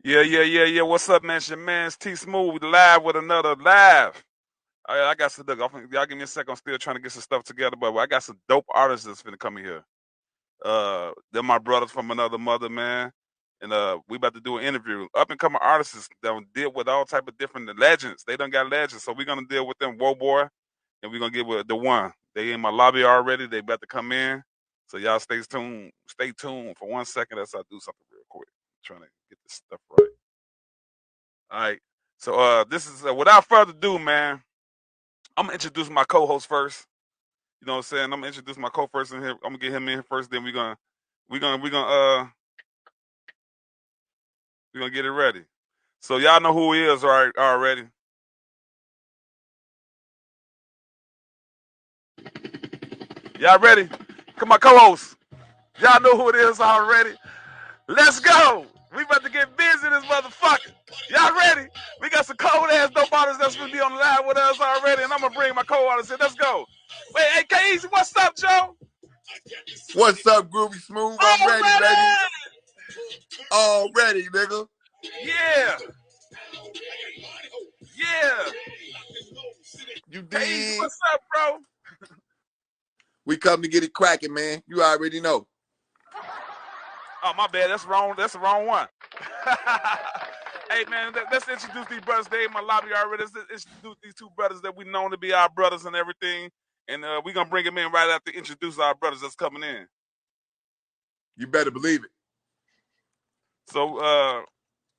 Yeah. What's up, man? It's your man's T Smoove live with another live. I got some. Look, y'all give me a second. I'm still trying to get some stuff together, but I got some dope artists that's finna come in here. They're my brothers from another mother, man. And we about to do an interview. Up and coming artists that deal with all type of different legends. They done got legends, so we're gonna deal with them. Whoa, boy, and we're gonna get with the one. They in my lobby already. They about to come in. So y'all stay tuned. Stay tuned for 1 second as I do something real quick. I'm trying to get this stuff right. All right. So this is without further ado, man. I'm gonna introduce my co-host first. You know what I'm saying? I'm gonna introduce my co-host in here. I'm gonna get him in here first. Then we're gonna get it ready. So y'all know who he is, right? Already. Y'all ready? Come on, co-host. Y'all know who it is already. Let's go. We about to get busy in this motherfucker. Y'all ready? We got some cold ass dope artists that's gonna be on the live with us already, and I'm gonna bring my co-artists in. Let's go. Wait, hey, K-Easy, what's up, Joe? What's up, Groovy Smoove? I'm ready, baby. Already, nigga. Yeah. You K-Easy, dig? what's up, bro? We come to get it cracking, man. You already know. Oh, my bad. That's wrong. That's the wrong one. Hey, man, let's introduce these brothers. They in my lobby already. Let's introduce these two brothers that we known to be our brothers and everything. And we're going to bring them in right after introduce our brothers that's coming in. You better believe it. So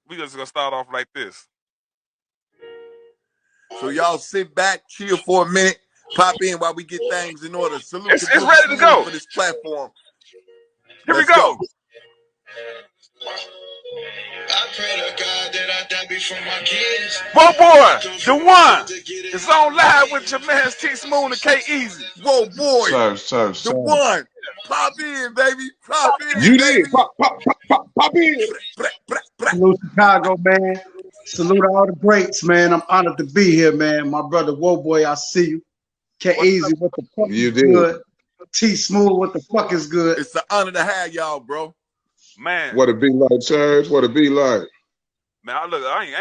we just going to start off like this. So y'all sit back, chill for a minute, pop in while we get things in order. Salute It's ready to go for this platform. Here we go. I pray to God that I die before my kids. Whoa, boy, the one. It's on live with your man T Smoove and K-Easy. Whoa, boy, the one. Pop in, baby. Pop in, you baby. did. Pop in. Salute Chicago, man. Salute all the greats, man. I'm honored to be here, man. My brother, whoa, boy, I see you. K-Easy, what the fuck You is did. good? T Smoove, what the fuck is good? It's an honor to have y'all, bro. Man. What it be like, Charles? What it be like? Man, I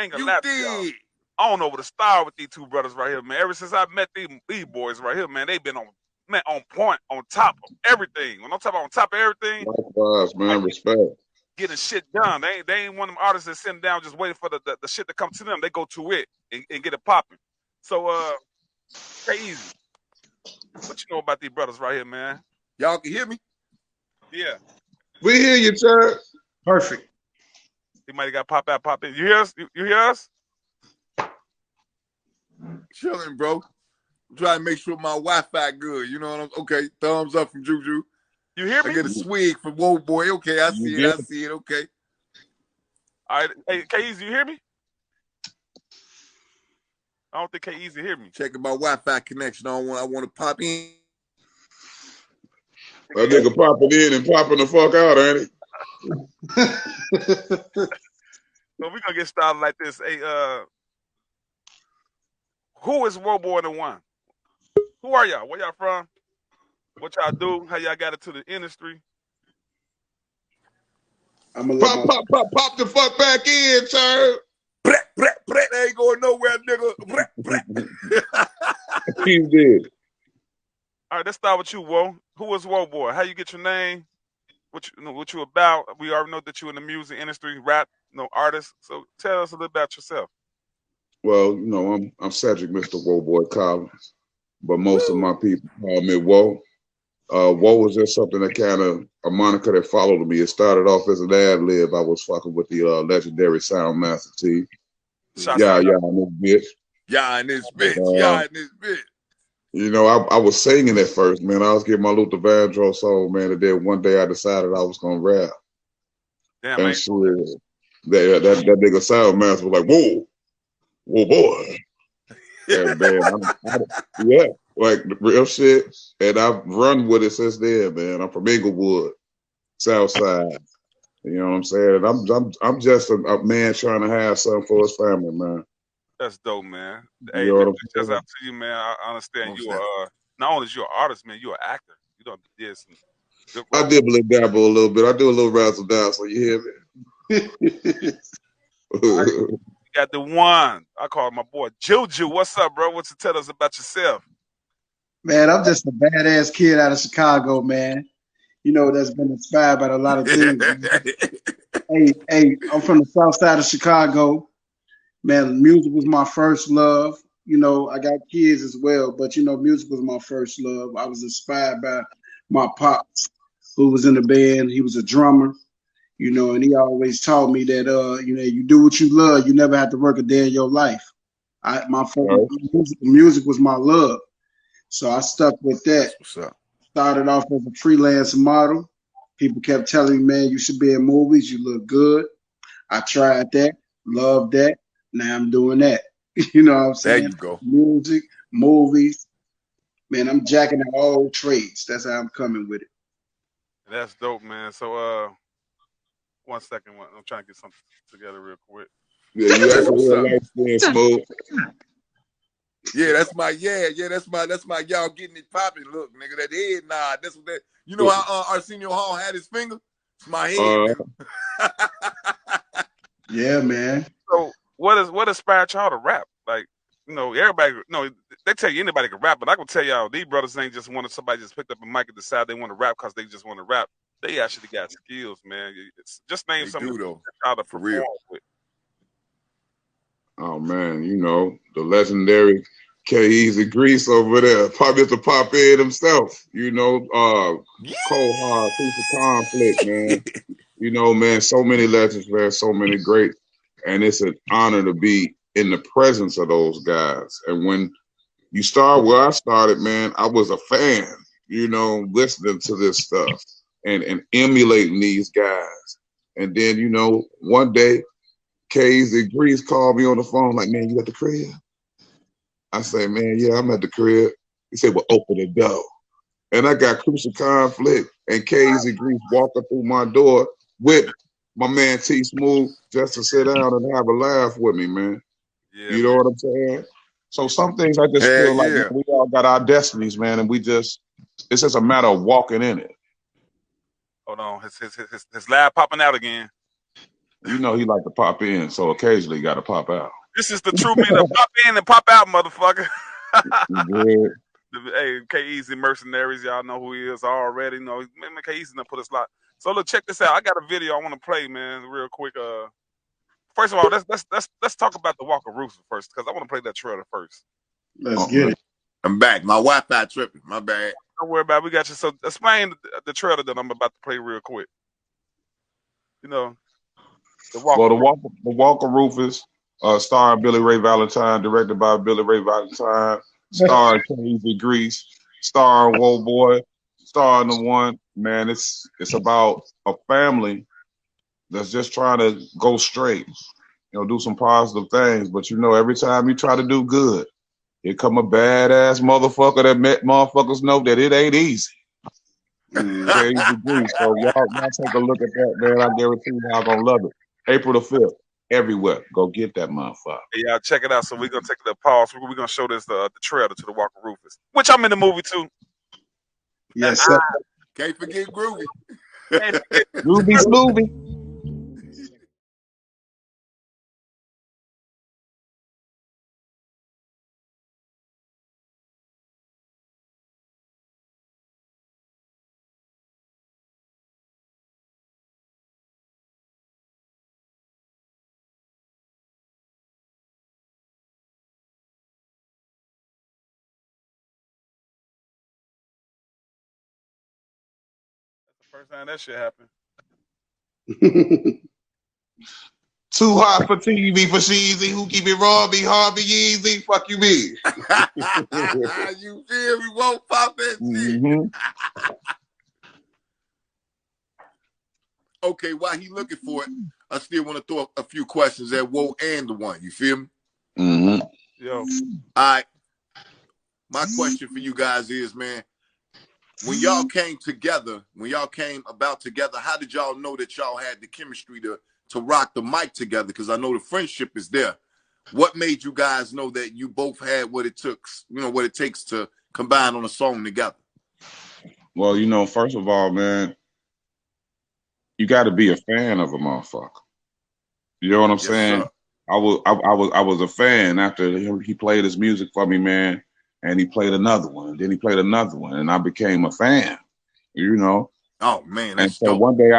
ain't gonna You lie to y'all. I don't know where to start with these two brothers right here, man. Ever since I met these boys right here, man, they've been on point, on top of everything. When I'm talking about on top of everything, likewise, man, respect. Getting shit done. They ain't one of them artists that sitting down just waiting for the shit to come to them. They go to it and get it popping. So Crazy. What you know about these brothers right here, man? Y'all can hear me? Yeah. We hear you, Charles. Perfect. He might have got pop out, pop in. You hear us? You hear us? Chilling, bro. I'm trying to make sure my Wi-Fi good. You know what I'm okay? Thumbs up from Juju. You hear me? I get a swig from Whoa Boy. Okay, I see it. I see it. Okay. All right. Hey, K-Easy, you hear me? I don't think K-Easy hear me. Checking my Wi-Fi connection. I want to pop in. That nigga popping in and popping the fuck out, ain't it? So we're gonna get started like this. Hey, who is Whoa Boy the One? Who are y'all? Where y'all from? What y'all do? How y'all got into the industry? Pop the fuck back in, Charles. They ain't going nowhere, nigga. He did. All right, let's start with you, Whoa. Who is Whoa Boy? How you get your name? What you about? We already know that you in the music industry, rap, artist. So tell us a little about yourself. Well, I'm Cedric, Mr. Whoa Boy Collins, but most of my people call me Whoa. Whoa was just something that kind of a moniker that followed me. It started off as an ad lib. I was fucking with the legendary Soundmaster T. Yeah, in this bitch. Yeah, in this bitch. I was singing at first, man. I was getting my Luther Vandross song, man. And then one day I decided I was gonna rap. Damn, and so that nigga Soundmaster was like, whoa, boy. And man, like real shit. And I've run with it since then, man. I'm from Inglewood, Southside. You know what I'm saying? And I'm just a man trying to have something for his family, man. That's dope, man. Hey, just out to you, man. I understand you are not only is you an artist, man, you're an actor. You don't did some I dibble and dabble a little bit. I do a little razzle dazzle. You hear me? You got the one. I call my boy Juju. What's up, bro? What you tell us about yourself? Man, I'm just a badass kid out of Chicago, man. You know, that's been inspired by a lot of things. Hey, I'm from the south side of Chicago. Man, music was my first love. You know, I got kids as well, but you know, music was my first love. I was inspired by my pops, who was in the band. He was a drummer, you know, and he always taught me that you know, you do what you love, you never have to work a day in your life. My first music was my love. So I stuck with that. That's what's up. Started off as a freelance model. People kept telling me, man, you should be in movies. You look good. I tried that, loved that. Now I'm doing that. You know what I'm There saying? you go. Music, movies. Man, I'm jacking at all trades. That's how I'm coming with it. That's dope, man. So, 1 second. I'm trying to get something together real quick. Yeah, you That's have a what's real up. life skin, Smoove. Yeah, that's my y'all getting it popping. Look, nigga, that head nod. That's what that. You know how Arsenio Hall had his finger? It's my head, nigga. Yeah, man. So, what inspired y'all to rap? Like, you know, everybody. No, they tell you anybody can rap, but I can tell y'all these brothers ain't just wanted somebody just picked up a mic and decide they want to rap because they just want to rap. They actually got skills, man. Just name They some do of though, how to for perform real. with. Oh man, you know, the legendary K-Eazy Grease over there. Probably to pop in himself, you know, Cold Hard, Piece of Conflict, man. You know, man, so many legends, man, so many greats. And it's an honor to be in the presence of those guys. And when you start where I started, man, I was a fan, you know, listening to this stuff and emulating these guys. And then, you know, one day K-Eazy Grease called me on the phone like, man, you at the crib? I say, man, yeah, I'm at the crib. He said, well, open the door. And I got Crucial Conflict and K-Eazy Grease walking through my door with my man T Smoove just to sit down and have a laugh with me, man. Yeah, You know man. what I'm saying? So some things I just Hell feel like, man, yeah. we all got our destinies, man, and it's just a matter of walking in it. Hold on, his lab popping out again. You know he like to pop in, so occasionally you got to pop out. This is the true meaning of pop in and pop out, motherfucker. You Hey, K-Eazy mercenaries, y'all know who he is already. You know, man, K-Eazy done put a lot. So look, check this out. I got a video I want to play, man, real quick. First of all, let's talk about the Walker Roofs first, because I want to play that trailer first. Let's get it. I'm back. My Wi-Fi tripping. My bad. Don't worry about it. We got you. So explain the trailer that I'm about to play real quick. You know, the Walker Well, Roof. the Walker Rufus, starring Billy Ray Valentine, directed by Billy Ray Valentine, starring K-Eazy Grease, starring Woe Boy, starring the one man. It's about a family that's just trying to go straight, you know, do some positive things. But you know, every time you try to do good, here come a badass motherfucker that met motherfuckers know that it ain't easy. K-Eazy Grease. So y'all take a look at that, man. I guarantee y'all gonna love it. April the 5th, everywhere. Go get that motherfucker. Hey, y'all check it out. So we're gonna take a pause. We're gonna show this the trailer to the Walker Roofus, which I'm in the movie too. Yes, sir. Can't forget Groovy. Ruby Smoothie. That's the first time that shit happened. Too hot for TV for Sheezy. Who keep it raw? Be Harvey Yeezy. Fuck you, me. You feel me? Won't pop that shit. Mm-hmm. Okay, while he looking for it, I still want to throw a few questions at Woe and the one. You feel me? Mm-hmm. Yo, All right. My question for you guys is, man, when y'all came together, when y'all came about together, how did y'all know that y'all had the chemistry to rock the mic together? Because I know the friendship is there. What made you guys know that you both had what it took, you know, what it takes to combine on a song together? Well, you know, first of all, man, you got to be a fan of a motherfucker. You know what I'm Yes, saying? sir. I was a fan after he played his music for me, man, and he played another one, and then he played another one, and I became a fan. You know, Oh man, and that's so dope. one day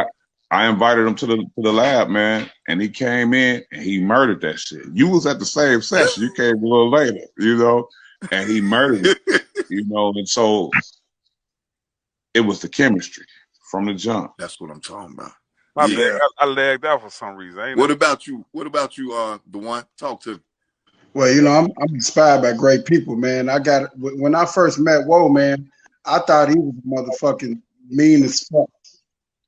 I invited him to the lab, man, and he came in and he murdered that shit. You was at the same session. You came a little later, you know, and he murdered it, you know, and so it was the chemistry from the jump. That's what I'm talking about. My Yeah. bad. I lagged out for some reason. Ain't What it? about you? What about you? The one talk to. Well, you know, I'm inspired by great people, man. When I first met Whoa, man, I thought he was motherfucking mean as fuck.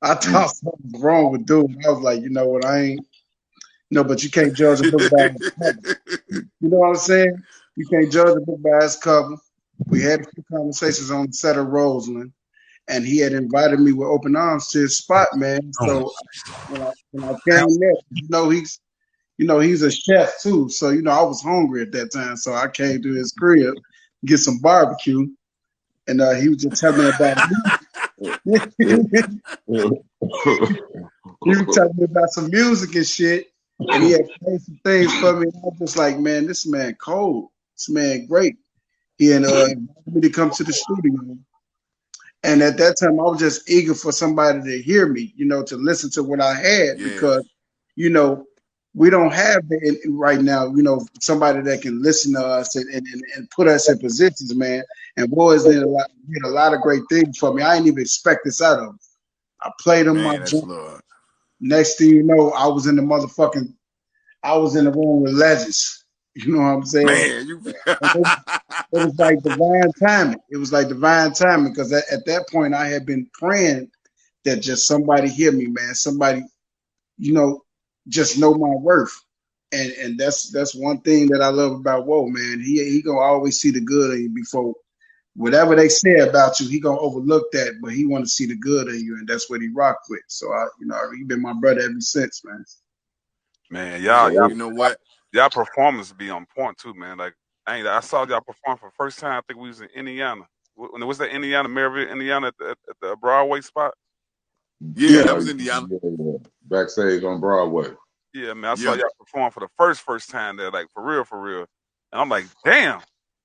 I thought something was wrong with dude. I was like, you know what, I ain't no, but you can't judge a book by its cover. You know what I'm saying? You can't judge a book by its cover. We had a few conversations on the set of Roseland, and he had invited me with open arms to his spot, man. So when I came there, he's a chef too. So, I was hungry at that time. So I came to his crib, get some barbecue. And he was just telling me about music. He was telling me about some music and shit. And he had played some things for me. And I was just like, man, this man cold. This man great. He invited me to come to the studio. And at that time, I was just eager for somebody to hear me, to listen to what I had Yeah, because, we don't have right now, somebody that can listen to us and put us in positions, man. And boys did a lot of great things for me. I didn't even expect this out of him. I played him my man, that's jump. love. Next thing you know, I was in the room with legends. You know what I'm saying? Man, you. It was like divine timing. It was like divine timing because at that point I had been praying that just somebody hear me, man. Somebody, just know my worth. And that's one thing that I love about Whoa, man. He gonna always see the good in you before whatever they say about you, he gonna overlook that, but he want to see the good in you, and that's what he rock with. So he been my brother ever since, man. Man, Man, y'all you know what? y'all performance be on point too, man. Like I saw y'all perform for the first time. I think we was in Indiana. When it was that Indiana, Maryville, Indiana, at the Broadway spot. Yeah, Yeah, that was Indiana. Yeah. Backstage on Broadway. Yeah, man. I saw Yeah. y'all perform for the first time there, like for real, for real. And I'm like, damn,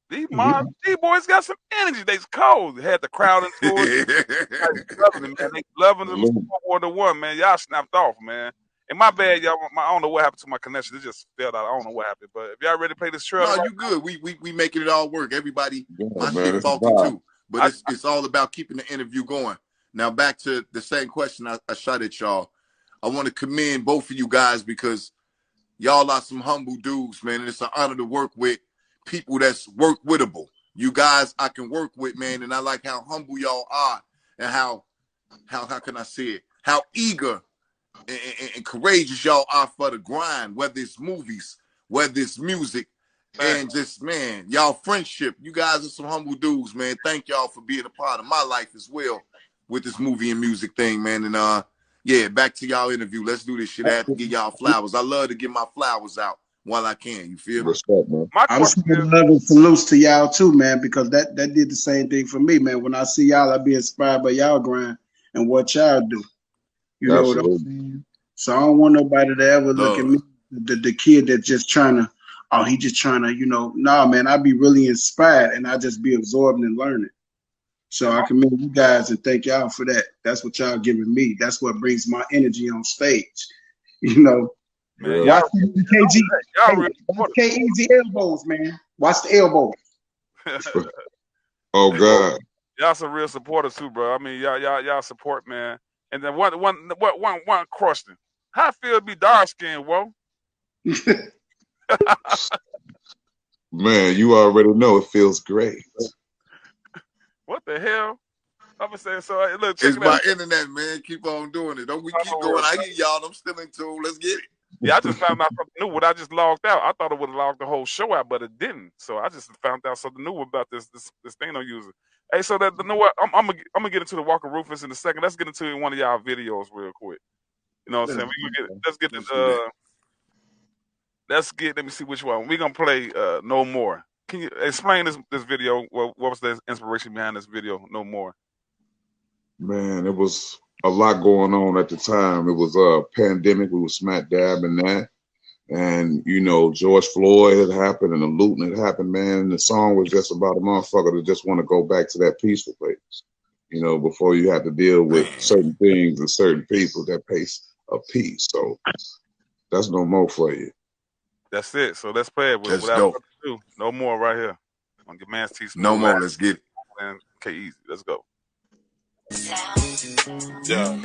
these boys got some energy. They's cold. They had the crowd into it. Like, loving it, man. They loving them Salute. 4-1. Man, y'all snapped off, man. And my bad, y'all. I don't know what happened to my connection. It just failed out. I don't know what happened. But if y'all ready to play this trailer No, right you good. We making it all work. Everybody, Yeah, my man, shit it's a faulty vibe. too, but now, it's all about keeping the interview going. Now back to the same question I shot at y'all. I want to commend both of you guys because y'all are some humble dudes, man. And it's an honor to work with people that's work withable. You guys I can work with, man, and I like how humble y'all are and how can I say it? How eager and courageous y'all are for the grind, whether it's movies, whether it's music, man. and just, man, y'all friendship. You guys are some humble dudes, man. Thank y'all for being a part of my life as well with this movie and music thing, man. And yeah, back to y'all interview. Let's do this shit. I have to give y'all flowers. I love to get my flowers out while I can. You feel me? Respect, man. My I'm question sending is, love and salutes to y'all too, man, because that did the same thing for me, man. When I see y'all, I be inspired by y'all grind and what y'all do. You know what I'm Absolutely. saying? So I don't want nobody to ever look at Love. me, the kid that's just trying to, oh, he just trying to, nah, man, I be really inspired and I just be absorbing and learning. So I commend you guys and thank y'all for that. That's what y'all giving me. That's what brings my energy on stage. You know, man, Yeah. watch the KG, y'all hey, real watch KEZ elbows, man. Watch the elbows. supporters. Oh God. Y'all some real supporters too, bro. I mean, y'all support, man. And then one question: how it feel to be dark skinned, whoa? Man, you already know it feels great. What the hell? I'm gonna say so. Hey, look, check It's it out. my internet, man. Keep on doing it. Don't we I keep know going? it. I hear y'all. I'm still in tune. Let's get it. Yeah, I just found out something new. When I just logged out, I thought it would have logged the whole show out, but it didn't. So I just found out something new about this thing I'm using. Hey, so that you know what? I'm gonna get into the Walker Rufus in a second. Let's get into one of y'all videos real quick. You know what I'm saying? Let's get Let's do that. let me see which one. We're gonna play No More. Can you explain this video? What was the inspiration behind this video, No More? Man, it was a lot going on at the time. It was a pandemic. We were smack dab in that. And, you know, George Floyd had happened and the looting had happened, man. And the song was just about a motherfucker that just want to go back to that peaceful place, you know, before you have to deal with certain things and certain people that pace of peace. So that's no more for you. That's it. So let's play it. That's Without dope. further ado, no more right here on your man's T No Smoove more. live Let's get it. and K Easy. Let's go. Yeah.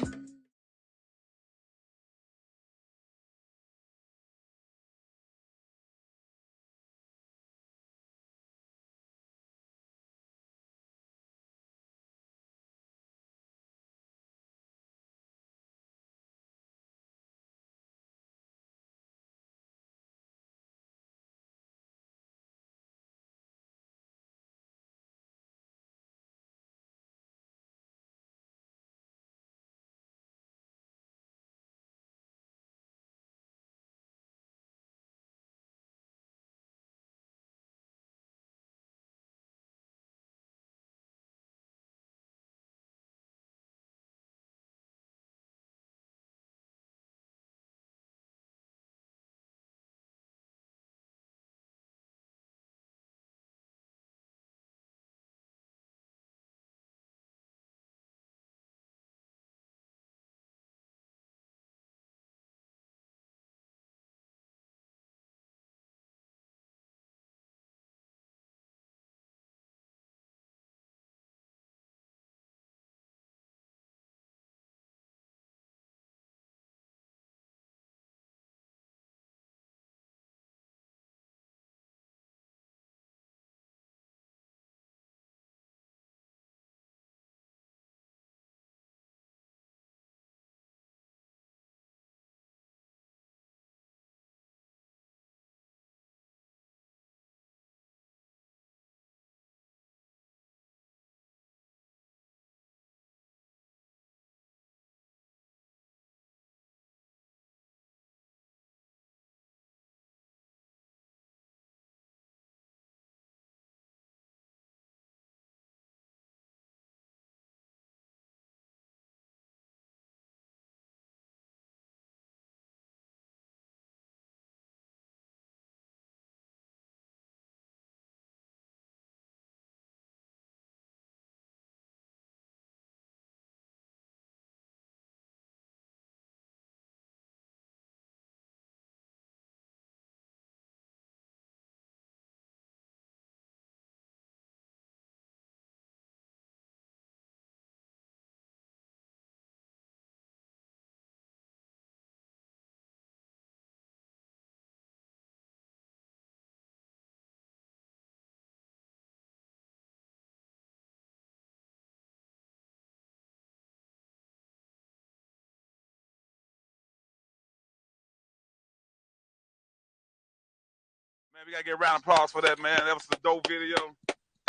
Man, we gotta get a round of applause for that, man. That was the dope video.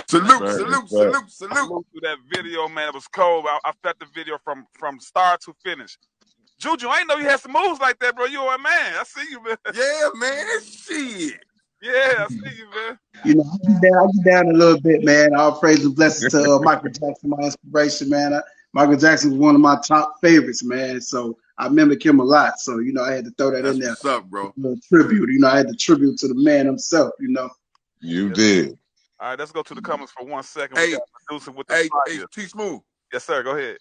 Salute, Right, salute, right. salute, salute. Salute to that video, man. It was cold. I felt the video from start to finish. Juju, I didn't know you had some moves like that, bro. You a man. I see you, man. Yeah, man. Shit. Yeah, I see you, man. You know, I get down a little bit, man. All praise and blessings to Michael Jackson, my inspiration, man. Michael Jackson was one of my top favorites, man. So I mimic him a lot. So, you know, I had to throw that That's in there. what's up, bro. A little tribute. You know, I had to tribute to the man himself, you know. You did. All right, let's go to the comments for 1 second. Hey, We got Medusa with the Hey, fire. T Smoove. Yes, sir. Go ahead.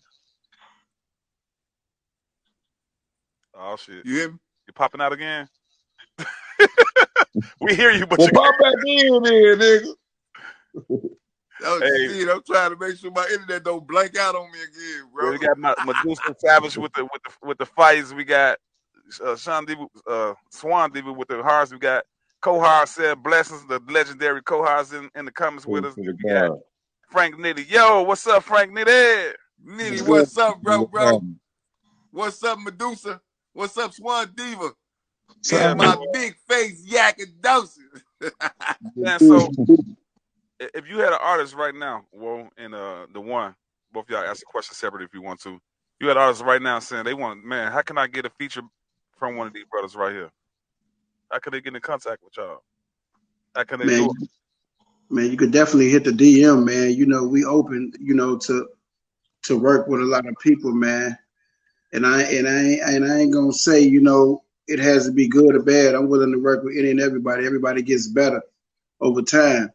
Oh shit. You hear me? You popping out again? We hear you, but Well, you pop back in there, nigga. Oh, Hey. shit, I'm trying to make sure my internet don't blank out on me again, Yeah, bro. we got Medusa Savage with the fights. We got Sean Diva, Swan Diva with the hearts. We got Kohar said blessings, the legendary Kohars in the comments with us. To the We got God. Frank Nitty. Yo, what's up, Frank Nitty? Nitty, Good. what's up, bro? Yeah. What's up, Medusa? What's up, Swan Diva? Yeah, And my man. big face yakadoses. Man, so if you had an artist right now, well, and the one, both y'all ask the question separately if you want to. You had artists right now saying they want, man, how can I get a feature from one of these brothers right here? How can they get in contact with y'all? How can they do it? Man, you could definitely hit the DM, man. You know, we open, you know, to work with a lot of people, man. And I ain't gonna say, you know, it has to be good or bad. I'm willing to work with any and everybody. Everybody gets better over time.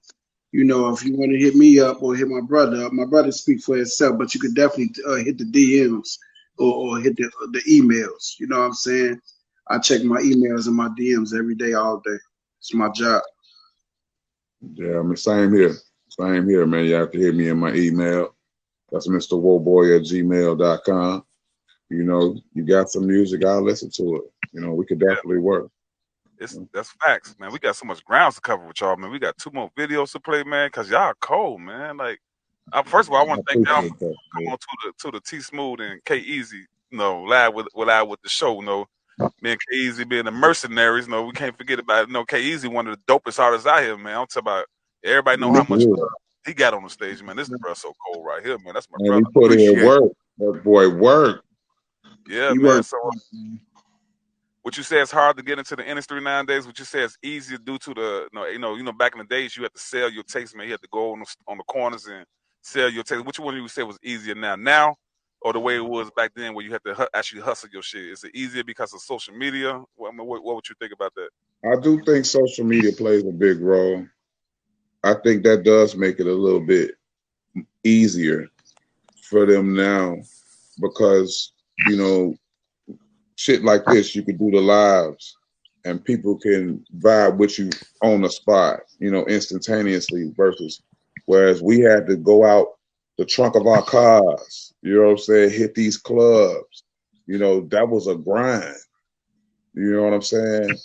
You know, if you want to hit me up or hit my brother speaks for himself, but you could definitely hit the DMs or hit the emails. You know what I'm saying? I check my emails and my DMs every day, all day. It's my job. Yeah, I mean, same here. Same here, man. You have to hit me in my email. That's mrwoboy@gmail.com. You know, you got some music, I'll listen to it. You know, we could definitely work. That's facts, man. We got so much grounds to cover with y'all, man. We got 2 more videos to play, man, because y'all cold, man. Like, first of all, I want to thank y'all for coming on to the T Smoove and K EZZY, you know, live with the show. You know, me and K EZZY being the mercenaries. You know, we can't forget about it. You know, K EZZY, one of the dopest artists out here, man. I'm talking about everybody know how much he got on the stage, man. This bro so cold right here, man. That's my brother. He put in work. That boy work. Yeah, man. So what you say it's hard to get into the industry nowadays? What you say it's easier due to the you know back in the days you had to sell your tapes, man. You had to go on the corners and sell your tapes. Which one you would say was easier now, or the way it was back then where you had to actually hustle your shit? Is it easier because of social media? What would you think about that? I do think social media plays a big role. I think that does make it a little bit easier for them now because, you know, shit like this, you could do the lives and people can vibe with you on the spot, you know, instantaneously versus whereas we had to go out the trunk of our cars, you know what I'm saying, hit these clubs. You know, that was a grind. You know what I'm saying?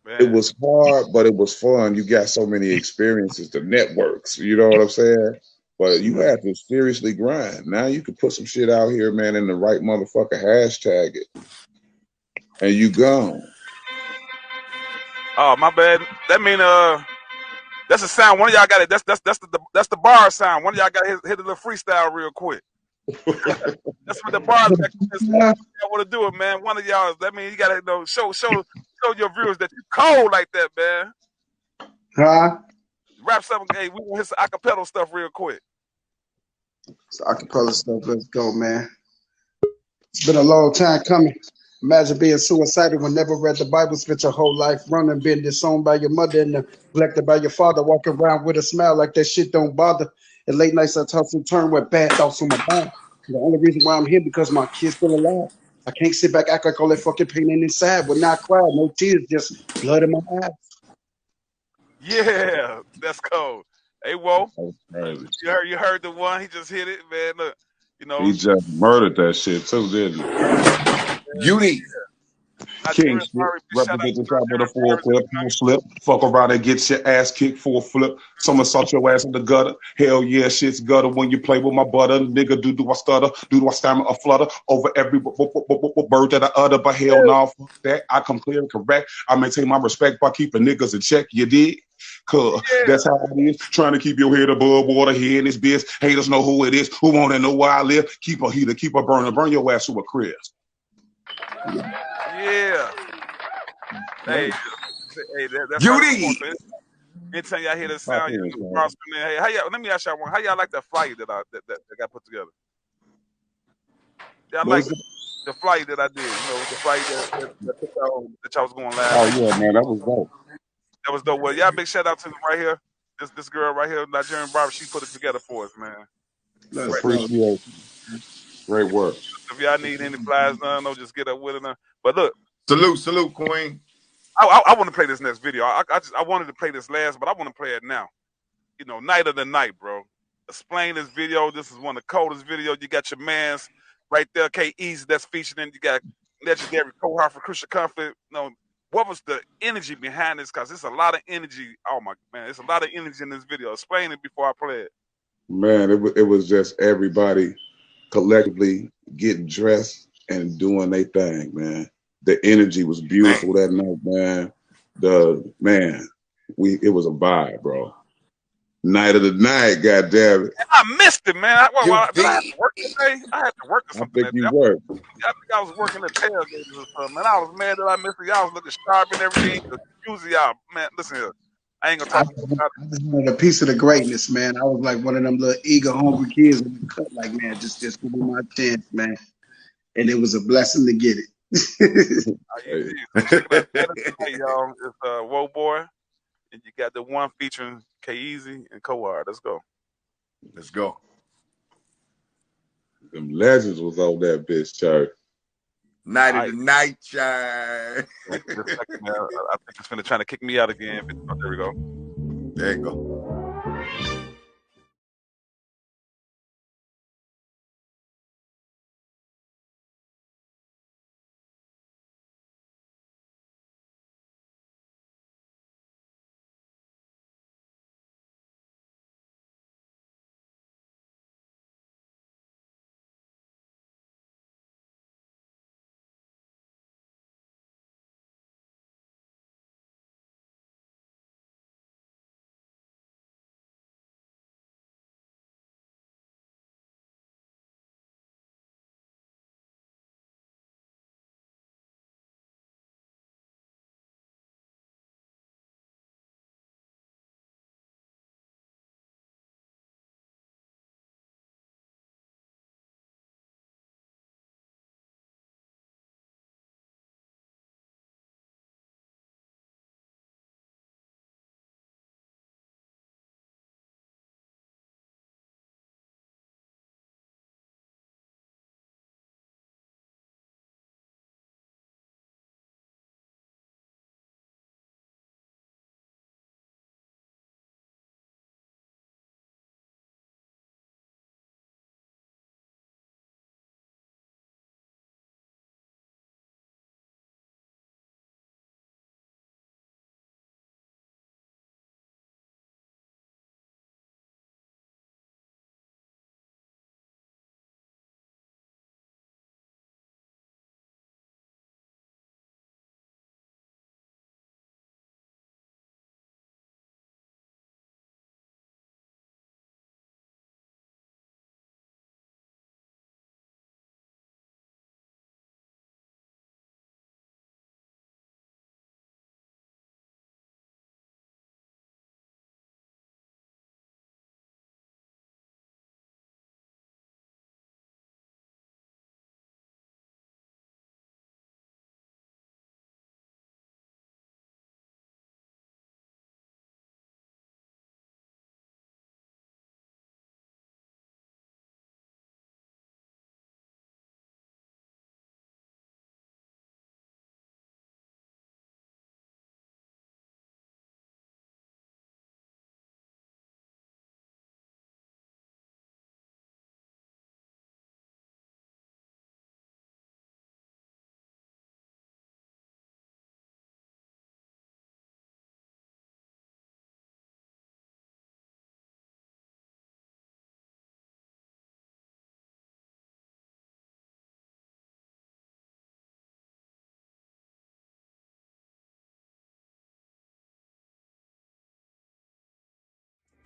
Man. It was hard, but it was fun. You got so many experiences, the networks, you know what I'm saying? But you have to seriously grind. Now you can put some shit out here, man, in the right motherfucker hashtag it. And you gone. Oh, my bad. That mean that's a sound. One of y'all got it. That's the bar sound. One of y'all got to hit a little freestyle real quick. That's what the bar want to do it, man. One of y'all. That means you got to show your viewers that you cold like that, man. Huh? Rap something. Hey, we want hit some acapella stuff real quick. So acapella stuff. Let's go, man. It's been a long time coming. Imagine being suicidal when never read the Bible, spent your whole life running, being disowned by your mother and neglected by your father, walking around with a smile like that shit don't bother. At late nights, I toss and turn with bad thoughts on my mind. The only reason why I'm here because my kid's still alive. I can't sit back, act like all that fucking pain ain't inside. Will not cry, no tears, just blood in my eyes. Yeah, that's cold. Hey, Whoa, you heard the one? He just hit it, man. Look, you know he just murdered that shit too, didn't he? Beauty. King shit, represent the top of the full clip, full slip, fuck around and get your ass kicked for a flip. Somersault your ass in the gutter. Hell yeah, shit's gutter when you play with my butter. Nigga, do I stutter? Do I stammer or flutter over every bird that I utter? But hell no, fuck that. I come clear and correct. I maintain my respect by keeping niggas in check. You dig? Cause that's how it is. Trying to keep your head above water here in this bitch. Haters know who it is. Who wanna know where I live? Keep a heater, keep a burner, burn your ass to a crisp. Yeah. Hey, that's Beauty. Anytime y'all hear the sound, hey, how y'all? Let me ask y'all one. How y'all like that flyer that got put together? Yeah, I like the flyer that I did. You know, the flyer that y'all was going live. Oh yeah, man, that was dope. That was dope. Well, y'all big shout out to them right here. This girl right here, Nigerian barber, she put it together for us, man. Appreciate it. Great work. If y'all need any flyers, no, just get up with it. But look, salute, Queen. I want to play this next video. I wanted to play this last, but I want to play it now. You know, Night of the Night, bro. Explain this video. This is one of the coldest videos. You got your mans right there, K EZZY, that's featured in. You got legendary co-hard for Crucial Conflict. You know, what was the energy behind this? Because it's a lot of energy. Oh my man, it's a lot of energy in this video. Explain it before I play it. Man, it was just everybody collectively getting dressed and doing their thing, man. The energy was beautiful that night, man. It was a vibe, bro. Night of the night, goddamn it. I missed it, man. Did I have to work today? I had to work or something. I think you worked. I think I was working at tailgaters or something, man. I was mad that I missed it. Y'all was looking sharp and everything. Usually, y'all, man, listen here. I ain't gonna talk about it. I just wanted a piece of the greatness, man. I was like one of them little eager, hungry kids in the cut. Like, man, just give me my chance, man. And it was a blessing to get it. EZZY. So check it out. Tonight, y'all. It's Woe Boy, and you got the one featuring EZZY and Cohard. Let's go. Let's go. Them legends was on that bitch, Charlie. Night of the night, child. Just a second, man. I think it's finna trying to kick me out again. Oh, there we go. There you go.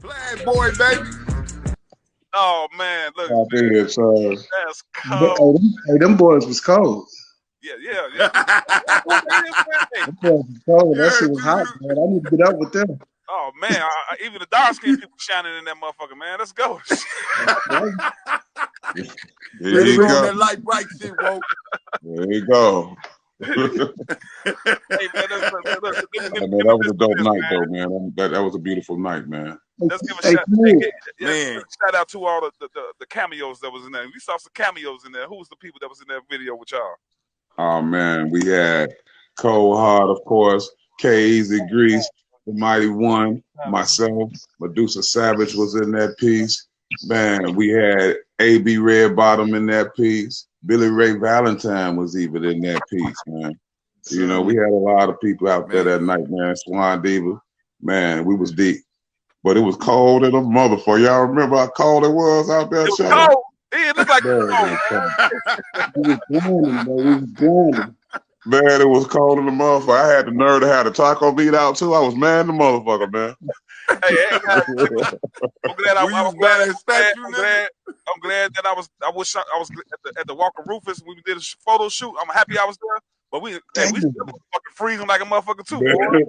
Flag boy, baby. Oh man, look, I did, that's cold. Hey, them boys was cold. Yeah. Them boys was cold. That shit was hot, man. I need to get up with them. Oh man, even the dark skinned people shining in that motherfucker, man. Let's go. There you go. That light bright shit, bro. There you go. Hey man, that was a dope night, though, man. That was a beautiful night, man. Let's give a shout out to all the cameos that was in there. We saw some cameos in there. Who was the people that was in that video with y'all? Oh man, we had Cold Hard, of course, EZZY, Grease, the Mighty One, myself, Medusa Savage was in that piece. Man, we had A.B. Red Bottom in that piece. Billy Ray Valentine was even in that piece, man. You know, we had a lot of people out there that night, man. Swan Diva, man, we was deep. But it was cold in a motherfucker. Y'all remember how cold it was out there? It was cold. It looked like Man, it was cold in the motherfucker. I had the nerve to have the taco beat out too. I was mad in the motherfucker, man. Hey, I'm glad that I was at the Walker Rufus when we did a photo shoot. I'm happy I was there. But we still fucking freezing like a motherfucker too, boy.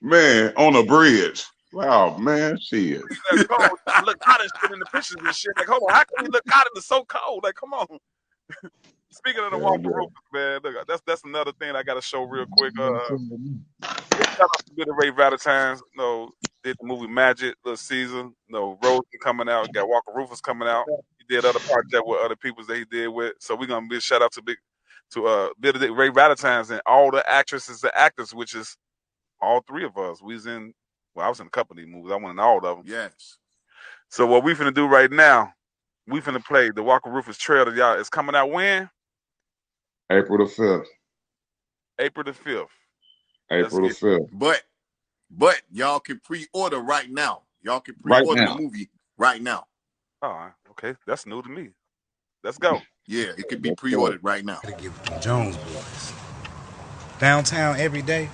Man, on a bridge. Wow, man, shit. Look hot and shit in the pictures and shit. Like, hold on, how can we look hot and it's so cold? Like, come on. Speaking of the Yeah, Walker yeah. Rufus, man, look, that's another thing I got to show real quick. Big shout out to Billy Ray Valentine's. Did the movie Magic, Little Caesar. Rosen coming out. Got Walker Rufus coming out. He did other projects with other people that he did with. So we're gonna be a shout out to Billy Ray Valentine's and all the actresses and actors, which is all three of us. I was in a couple of these movies. I went in all of them. Yes. So what we finna do right now, we finna play the Walker Rufus trailer. Y'all, it's coming out when? April the 5th. April the 5th. April the 5th. But y'all can pre-order right now. Y'all can Right pre-order now. the movie right now. Oh, okay. That's new to me. Let's go. Yeah, it can be pre-ordered right now. Gotta give it to Jones boys. Downtown every day,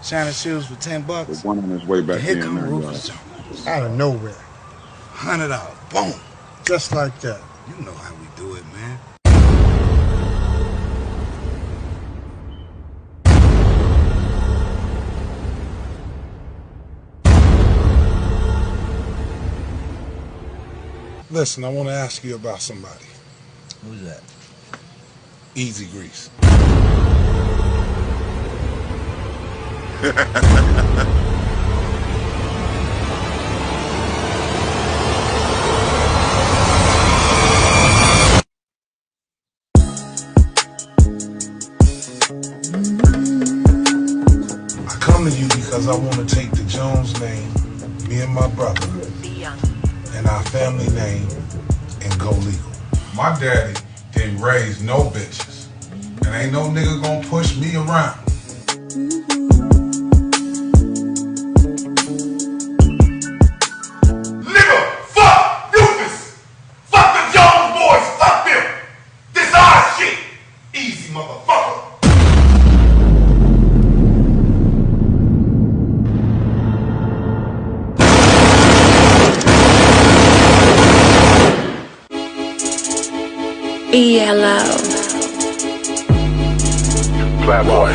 shining shoes for $10. The one on his way back Here in come there, Rufus y'all. Jones. Out of nowhere. $100. Boom. Just like that. You know how we do it, man. Listen, I want to ask you about somebody. Who's that? Easy Grease. I come to you because I want to take the Jones name, me and my brother, and our family name, and go legal. My daddy didn't raise no bitches, and ain't no nigga gonna push me around. Nigga, fuck Rufus! Fuck the Jones boys! Fuck them! This our shit! Easy, motherfucker! ELO. Flat boy.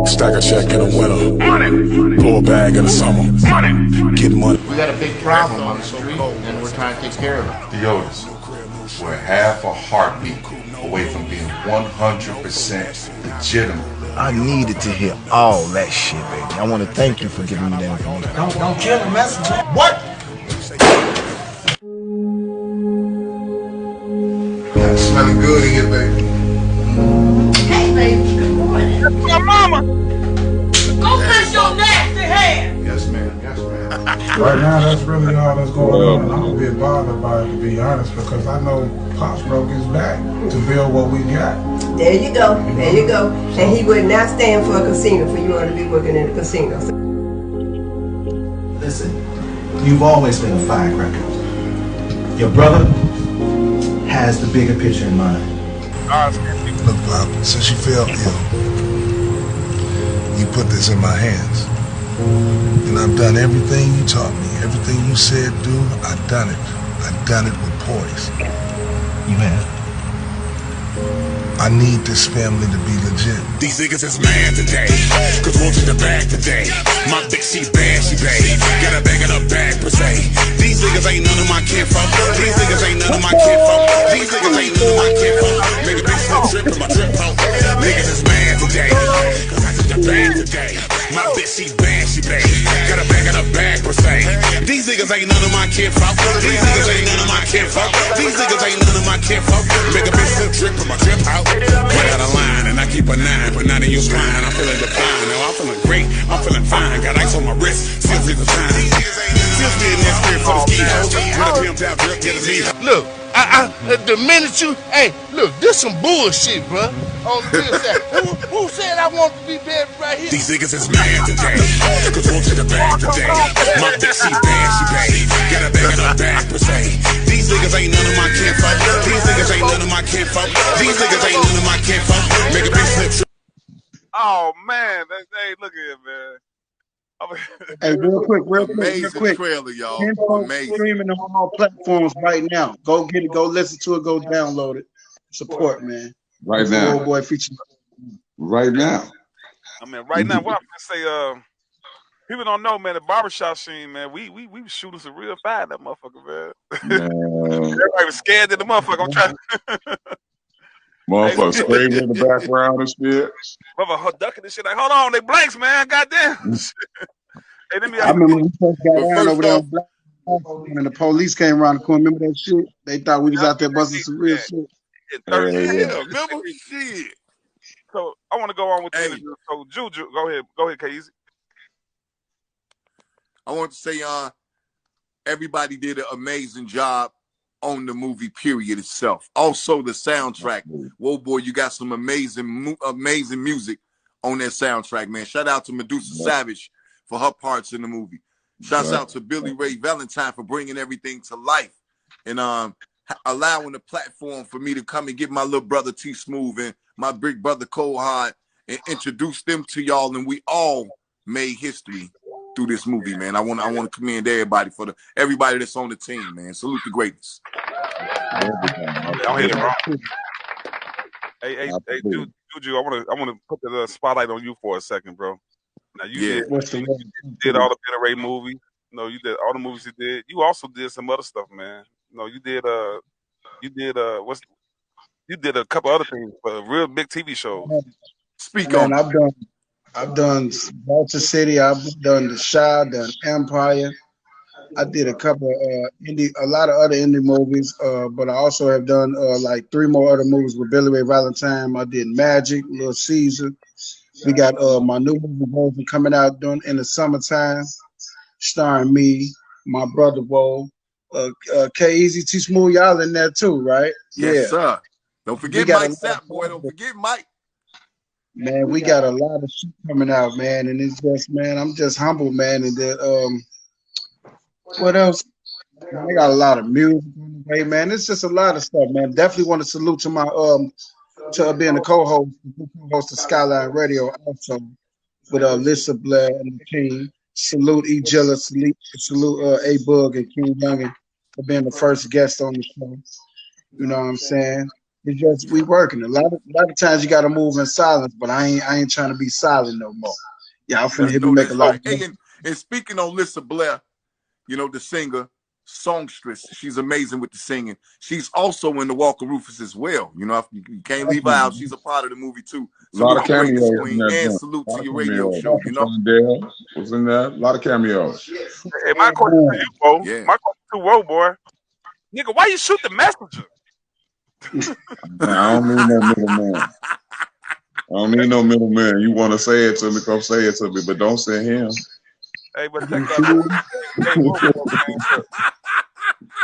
Stack a check in the winter. Money. Pull a bag in the summer. Money. Get money. We got a big problem on the street, and we're trying to take care of it. The Otis, we're half a heartbeat away from being 100% legitimate. I needed to hear all that shit, baby. I want to thank you for giving me that information. Don't kill the messenger. What? Smelling good in here, baby. Hey, baby, good morning. That's my mama. Go fix your nasty hand. Yes, ma'am. Yes, ma'am. Right now, that's really all that's going on. I'm a bit bothered by it, to be honest, because I know Pops broke his back to build what we got. There you go. There you go. And he would not stand for a casino, for you ought to be working in a casino. Listen, you've always been a firecracker. Your brother has the bigger picture in mind. Look, Pop, since you fell ill, you put this in my hands. And I've done everything you taught me. Everything you said do, I've done it. I've done it with poise. You have. I need this family to be legit. These niggas is mad today, cause won't you the bag today. My bitch, she bad, she bad. Got a bag in her bag per se. These niggas ain't none of my kinfolk. These niggas ain't none of my kinfolk. These niggas ain't none of my kinfolk. Make a bitch slip trip in my drip pump. Niggas is mad today, cause I took the bag today. My bitch, she bad, she bad. Got a bag in her bag per se. These niggas ain't none of my kinfolk. These niggas ain't none of my kinfolk. These niggas ain't none of my kinfolk. Make a bitch slip trip in my drip out. Put out a line and I keep a 9, but not in your spine. I'm feeling defined. Now I'm feeling great. I'm feeling fine. Got ice on my wrist. Still feel the time. Still be in that spirit for the ski house. When the pimped out drip, get a Z. Look, the minute you, hey, look, this some bullshit, bro. On this side. Who said I want to be buried right here? These niggas is mad today, cause won't you the bag today. My bitch, she bad, she bad. Got a bag in her bag per se. These niggas ain't none of my kinfolk. These niggas ain't none of my kinfolk. These niggas ain't none of my kinfolk. Make a bitch slip. Oh man, hey, look at it, man. Hey, real quick. Amazing trailer, y'all. Amazing. Streaming on all platforms right now. Go get it. Go listen to it. Go download it. Support, man. Right It's now. Old boy feature. Right now. I mean, right now, what I'm gonna say, people don't know, man. The barbershop scene, man. We was shooting some real fire in that motherfucker, man. Everybody was scared of the motherfucker. I'm trying. Motherfucker screaming in the background and shit. Motherfucker ducking this shit. Like, hold on, they blanks, man. Goddamn. Hey, let me I remember when we first got down over there on Black and the police came around the corner. Remember that shit? They thought we was out there busting some real shit. Remember? Shit. So I want to go on with the interview. So Juju, go ahead, KZ. I want to say, everybody did an amazing job on the movie period itself. Also the soundtrack. Whoa, boy, you got some amazing music on that soundtrack, man. Shout out to Medusa Savage for her parts in the movie. Shouts out to Billy Ray Valentine for bringing everything to life and allowing the platform for me to come and get my little brother T Smoove and my big brother Cole Hard and introduce them to y'all, and we all made history through this movie, man. I want to commend everybody for everybody that's on the team, man. Salute the greatness. Hey, Juju, I want to put the spotlight on you for a second, bro. Now you did all the Billy Ray movies. No, you did all the movies you did. You also did some other stuff, man. No, you did a couple other things for real big TV shows. Speak on. I've done Baltimore City. I've done The Shy. Done Empire. I did a couple a lot of other indie movies, but I also have done like 3 more other movies with Billy Ray Valentine. I did Magic, Little Caesar. We got my new movie version coming out in the summertime, starring me, my brother Woe, K-Eazy, T Smoove, y'all in there too, right? Yes, sir. Don't forget Mike Sapp, boy. Don't forget Mike. Man, we got a lot of shit coming out, man, and it's just, man, I'm just humble, man, and that what else? I got a lot of music on the way, man. It's just a lot of stuff, man. Definitely want to salute to my to being the co-host of Skyline Radio, also with Lisa Blair and the team. Salute E. Jilla, salute A. Bug and King Youngin for being the first guest on the show. You know what I'm saying? It's just we working. A lot of times you got to move in silence, but I ain't trying to be silent no more. Yeah, I'm finna hit me make a lot. Hey, and speaking on Lisa Blair, you know, the singer, songstress. She's amazing with the singing. She's also in the Walker Rufus as well. You know, you can't leave her out. She's a part of the movie too. A lot of cameos and salute to your radio show. You know, Dale was in there. A lot of cameos. Hey, my question to you, Bo. Yeah. My question to Woe, boy. Nigga, why you shoot the messenger? I don't need no middleman. I don't need no middleman. You want to say it to me, come say it to me, but don't say him. Hey, but check that out.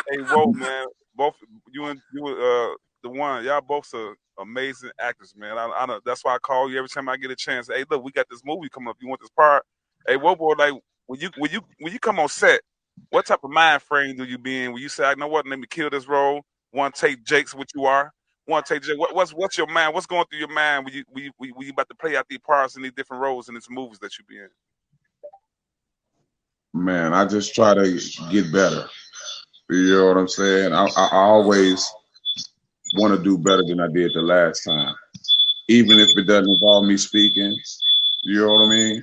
Hey, Woe, man. Both you and the one, y'all both are amazing actors, man. I know that's why I call you every time I get a chance. Hey, look, we got this movie coming up. You want this part? Hey, Woe, boy, like when you come on set, what type of mind frame do you be in? When you say, I know what, let me kill this role. One take Jake's what you are. One take Jake. What's your mind? What's going through your mind when you about to play out these parts in these different roles in these movies that you be in? Man, I just try to get better. You know what I'm saying? I always want to do better than I did the last time, even if it doesn't involve me speaking. You know what I mean?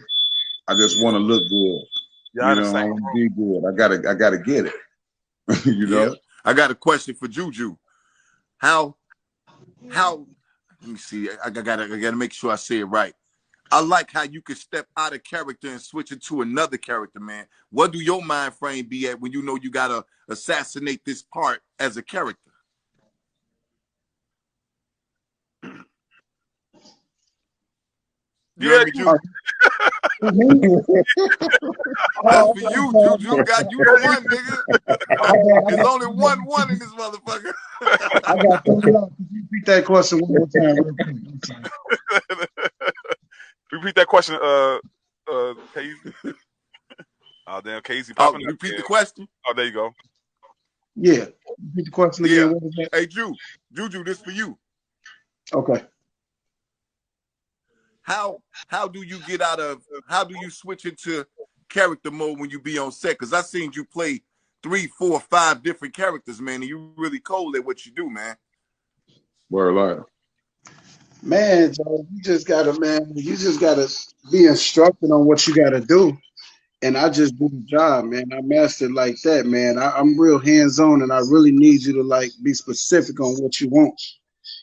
I just want to look good. Yeah, you know, I want to be good. I gotta get it. You know. Yeah. I got a question for Juju. How? Let me see. I gotta make sure I say it right. I like how you can step out of character and switch into another character, man. What do your mind frame be at when you know you gotta assassinate this part as a character? You heard me, Juju? That's for you, Juju. Got you the one, nigga. There's only one in this motherfucker. I got to repeat that question one more time, real quick. Repeat that question, KZ. Oh, damn, KZ. Repeat the question. Oh, there you go. Yeah. Repeat the question again. Yeah. What was that? Hey, Juju, this for you. Okay. How do you get how do you switch into character mode when you be on set? Because I seen you play 3, 4, 5 different characters, man, and you really cold at what you do, man. Word life. Man, Joe, you just gotta be instructed on what you gotta do. And I just do the job, man. I mastered like that, man. I'm real hands on, and I really need you to like be specific on what you want,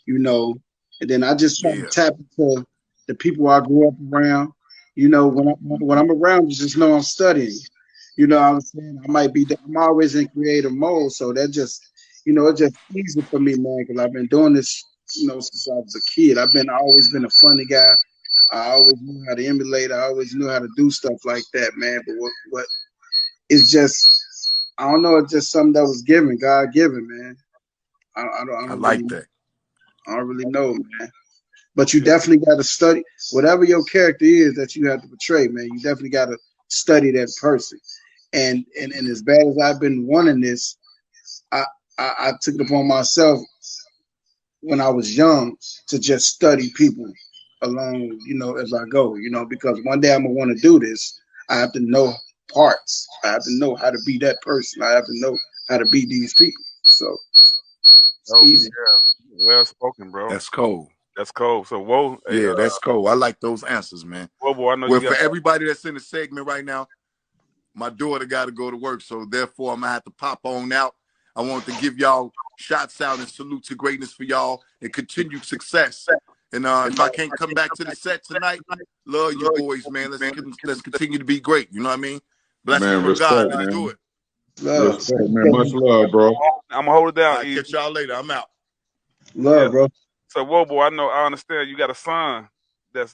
you know. And then I just try to Yeah, tap into the people I grew up around. You know, when I'm around, you just know I'm studying. You know what I'm saying? I'm always in creative mode, so that just, it's just easy for me, man, because I've been doing this, since I was a kid. Always been a funny guy. I always knew how to emulate. I always knew how to do stuff like that, man. But what it's just, I don't know. It's just something that was given, God given, man. I like that. I don't really know, man. But you definitely got to study whatever your character is that you have to portray, man. You definitely got to study that person. And as bad as I've been wanting this, I, I took it upon myself when I was young to just study people along, as I go, because one day I'm gonna want to do this. I have to know parts. I have to know how to be that person. I have to know how to be these people. So it's Oh easy. yeah, well spoken, bro. That's cold. That's cold. So whoa, hey, Yeah, that's cold. I like those answers, man. whoa, boy, I know Well, you for got. everybody that's in the segment right now, my daughter got to go to work, so therefore I'm gonna have to pop on out. I want to give y'all shots out and salute to greatness for y'all and continued success. And if I can't come back to the set tonight, love you boys, man. Let's continue to be great. You know what I mean? Blessings Man, from God. respect, Let's do man. it. Love, Respect, man. Much love, bro. I'm gonna hold it All down, right, Easy. catch y'all later. I'm out. Yeah. love, bro. So whoa, boy, I understand you got a son that's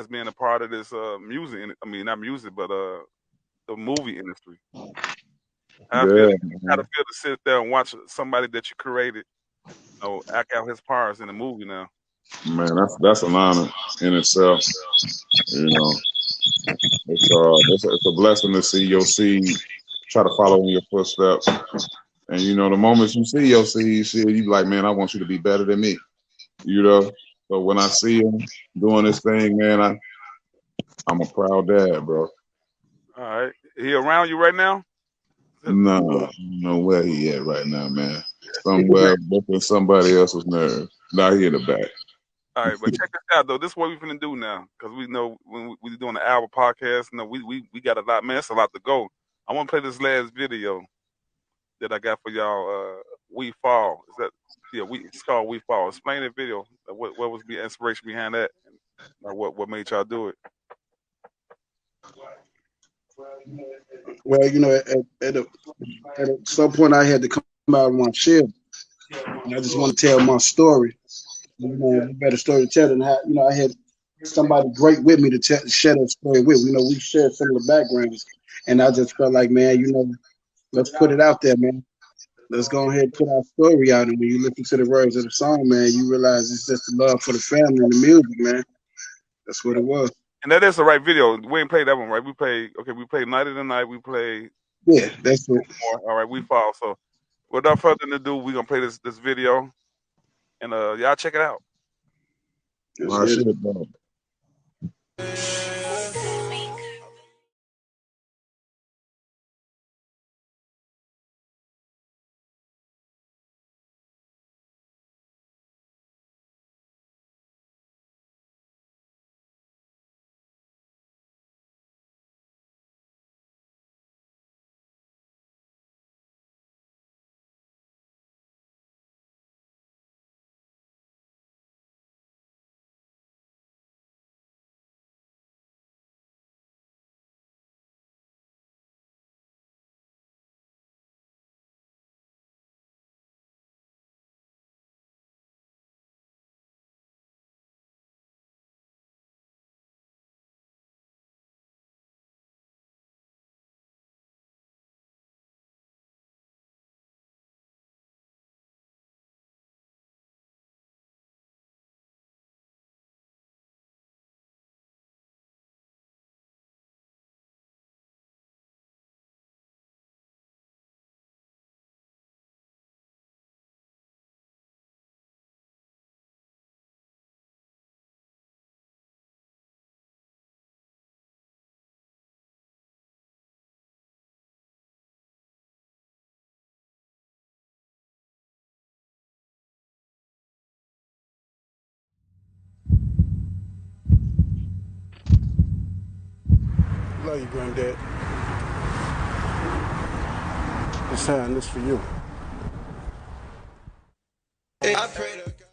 being a part of this music. I mean, not music, but the movie industry. I feel Yeah, how to man. feel to sit there and watch somebody that you created, act out his parts in the movie now. Man, that's an honor in itself. You know, it's a blessing to see your seed try to follow in your footsteps. And the moments you see your seed, shit, you be like, man, I want you to be better than me. You know. So when I see him doing this thing, man, I'm a proud dad, bro. All right, he around you right now? No, I don't know where he at right now, man. Somewhere whooping somebody else's nerve. Not here in the back. All right, but check this out though. This is what we finna do now, because we know when we doing the hour podcast. We got a lot, man. It's a lot to go. I want to play this last video that I got for y'all. We fall. Is that? Yeah, it's called We Fall. Explain the video. What was the inspiration behind that? And, what made y'all do it? Well, at some point I had to come out of my shell, and I just want to tell my story. You better story to tell, and how I had somebody great with me to share that story with. We shared some of the backgrounds, and I just felt like, man, let's put it out there, man. Let's go ahead and put our story out. And when you listen to the words of the song, man, you realize it's just the love for the family and the music, man. That's what it was. And that is the right video. We ain't played that one, right? We played Night of the Night. We played Yeah, that's it. more. All right, We Fall. So without further ado, we're gonna play this video, and y'all check it out. My shit, bro. Love you, Granddad. This hand, this for you. I pray to God.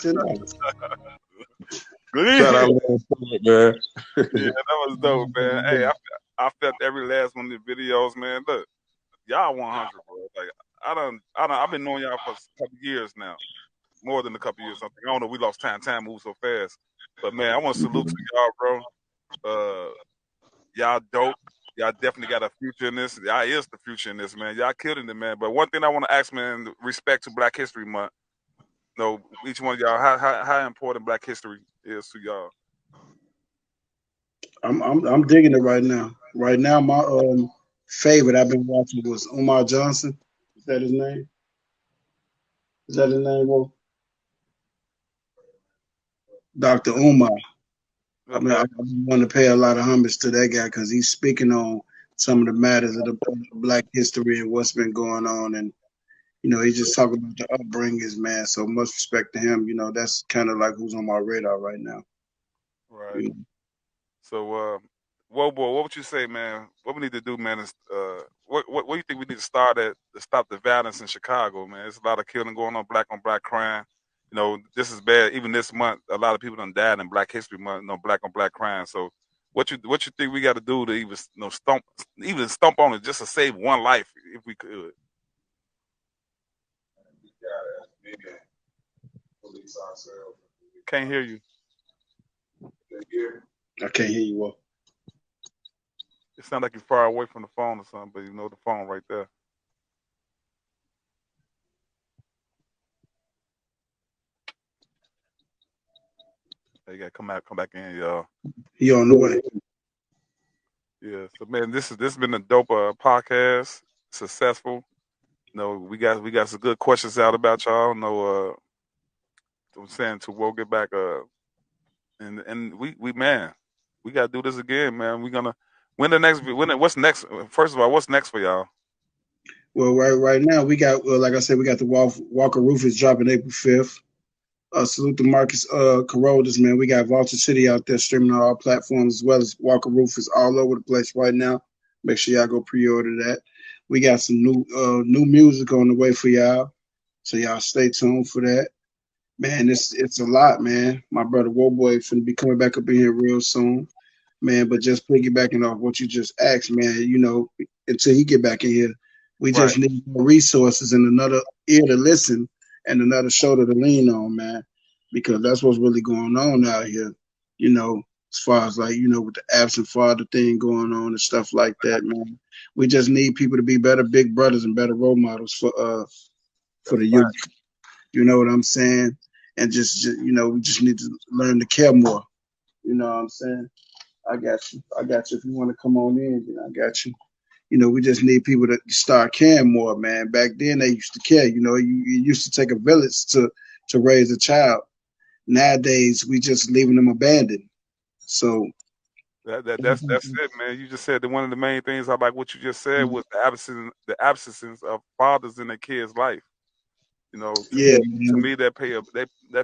$10. Shout out, Lil Stoic, man. Yeah, that was dope, man. Hey, I felt every last one of the videos, man. Look, y'all 100, bro. Like I've been knowing y'all for a couple years now, more than a couple years. I don't know. We lost time. Time moves so fast. But man, I want to salute to y'all, bro. Y'all dope. Y'all definitely got a future in this. Y'all is the future in this, man. Y'all killing it, man. But one thing I want to ask, man, respect to Black History Month. You know, each one of y'all, how important Black History is to y'all. I'm digging it right now. Right now, my favorite I've been watching was Umar Johnson. Is that his name? Is that his name, bro? Dr. Umar. I mean, I want to pay a lot of homage to that guy because he's speaking on some of the matters of the Black history and what's been going on, and you know, he's just talking about the upbringings, man. So much respect to him. You know, that's kind of like who's on my radar right now. Right. You know? So, whoa, boy, what would you say, man? What we need to do, man, is what do you think we need to start at to stop the violence in Chicago, man? There's a lot of killing going on black crime. You know, this is bad. Even this month, a lot of people done died in Black History Month. You know, black on black crime. So, what you think we got to do to even stomp on it just to save one life if we could? Can't hear you. I can't hear you well. It sounds like you're far away from the phone or something, but you know the phone right there. Hey, you gotta come back in, y'all. He on the way. Yeah. So man, this has been a dope podcast. Successful. You know, we got some good questions out about y'all. You know, I'm saying to we'll get back and we man, we gotta do this again, man. We're gonna what's next? First of all, what's next for y'all? Well, right now we got like I said, we got the Walker Rufus dropping April 5th. Salute to Marcus Carrodus, man. We got Vulture City out there streaming on all platforms as well as Walker Rufus all over the place right now. Make sure y'all go pre-order that. We got some new music on the way for y'all, so y'all stay tuned for that. Man, it's a lot, man. My brother Woboy finna be coming back up in here real soon, man. But just piggybacking off what you just asked, man, you know, until he get back in here, we just need more resources and another ear to listen and another shoulder to lean on, man, because that's what's really going on out here, you know, as far as like, you know, with the absent father thing going on and stuff like that, man. We just need people to be better big brothers and better role models for the youth. You know what I'm saying? And just you know, we just need to learn to care more. You know what I'm saying? I got you. If you want to come on in, then I got you. we just need people to start caring more, man. Back then they used to care. It used to take a village to raise a child. Nowadays we just leaving them abandoned. So That's it, man. You just said that one of the main things I like what you just said was the absence of fathers in their kids' life. To me that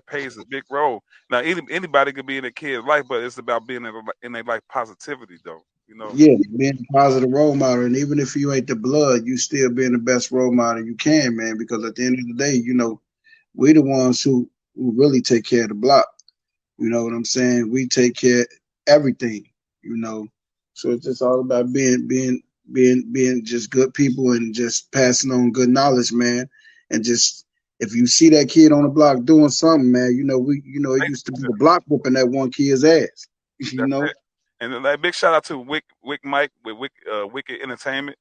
plays a big role. Now anybody could be in a kid's life, but it's about being in their life positivity though. Yeah, being a positive role model, and even if you ain't the blood, you still being the best role model you can, man. Because at the end of the day, we the ones who really take care of the block. You know what I'm saying? We take care of everything. So it's just all about being just good people and just passing on good knowledge, man. And just if you see that kid on the block doing something, man, it used to be the block whooping that one kid's ass. That's it. And like big shout out to Wick Mike with Wicked Entertainment.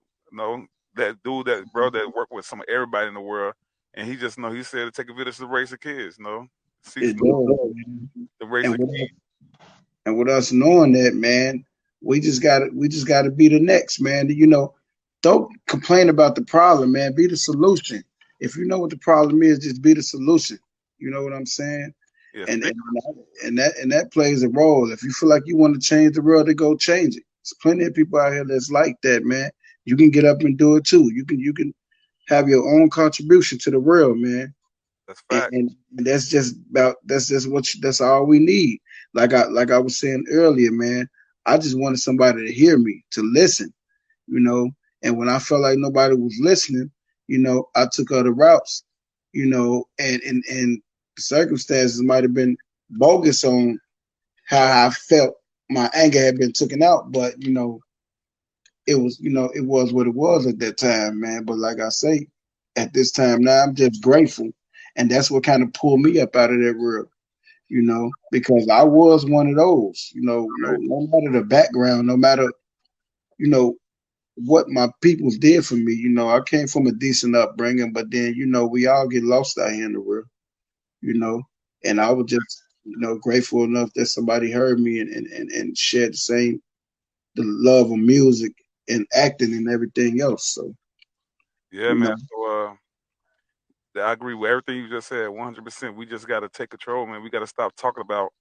That dude that worked with everybody in the world, and he just he said to take a village to raise the kids. It does, man. To raise the kids. And with us knowing that, man, we just gotta be the next, man. Don't complain about the problem, man. Be the solution. If you know what the problem is, just be the solution. You know what I'm saying? Yes, and that plays a role. If you feel like you want to change the world, then go change it. There's plenty of people out here that's like that, man. You can get up and do it too. You can have your own contribution to the world, man. That's fact. And that's all we need. Like I was saying earlier, man. I just wanted somebody to hear me, to listen, And when I felt like nobody was listening, I took other routes, and circumstances might have been bogus on how I felt. My anger had been taken out, but it was what it was at that time, man. But like I say, at this time now, I'm just grateful, and that's what kind of pulled me up out of that world, because I was one of those, no matter the background, no matter what my peoples did for me, I came from a decent upbringing, but then we all get lost out here in the world, and I was just grateful enough that somebody heard me and shared the love of music and acting and everything else. So yeah, man. So I agree with everything you just said, 100%. We just got to take control, man. We got to stop talking about